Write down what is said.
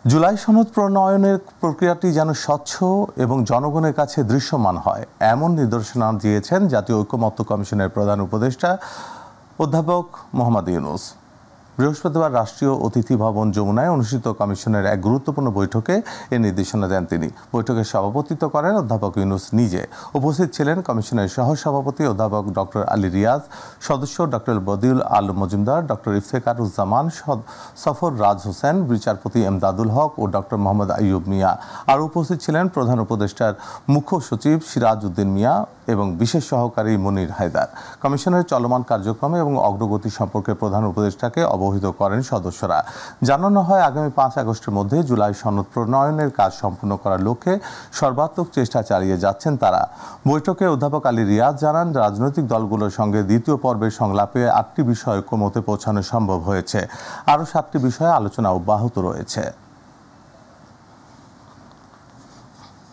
জুলাই সনদ প্রণয়নের প্রক্রিয়াটি যেন স্বচ্ছ এবং জনগণের কাছে দৃশ্যমান হয় এমন নির্দেশনা দিয়েছেন জাতীয় ঐকমত্য কমিশনের প্রধান উপদেষ্টা অধ্যাপক মোহাম্মদ ইউনূস। বৃহস্পতিবার রাষ্ট্রীয় অতিথি ভবন যমুনায় অনুষ্ঠিত কমিশনের এক গুরুত্বপূর্ণ বৈঠকে এ নির্দেশনা দেন তিনি। বৈঠকে সভাপতিত্ব করেন অধ্যাপক ইউনূস নিজে। উপস্থিত ছিলেন কমিশনের সহসভাপতি অধ্যাপক ডক্টর আলী রিয়াজ, সদস্য ডক্টর বদিউল আলম মজুমদার, ডক্টর ইফতেখারুজ্জামান, সফর রাজ হোসেন, বিচারপতি এমদাদুল হক ও ডক্টর মোহাম্মদ আইয়ুব মিয়া। আর উপস্থিত ছিলেন প্রধান উপদেষ্টার মুখ্য সচিব সিরাজ উদ্দিন মিয়া এবং বিশেষ সহকারী মনির হায়দার। কমিশনের চলমান কার্যক্রম এবং অগ্রগতি সম্পর্কে প্রধান উপদেষ্টাকে অবহিত করেন সদস্যরা। জানানো হয়, আগামী 5 আগস্টের মধ্যে জুলাই সনদ প্রণয়নের কাজ সম্পূর্ণ করার লক্ষ্যে সর্বাত্মক চেষ্টা চালিয়ে যাচ্ছেন তারা। বৈঠকে অধ্যাপক আলী রিয়াজ জানান, রাজনৈতিক দলগুলোর সঙ্গে দ্বিতীয় পর্বের সংলাপে 8টি বিষয়ে ঐকমত্যে পৌঁছানো সম্ভব হয়েছে। আরও 7টি বিষয়ে আলোচনা অব্যাহত রয়েছে।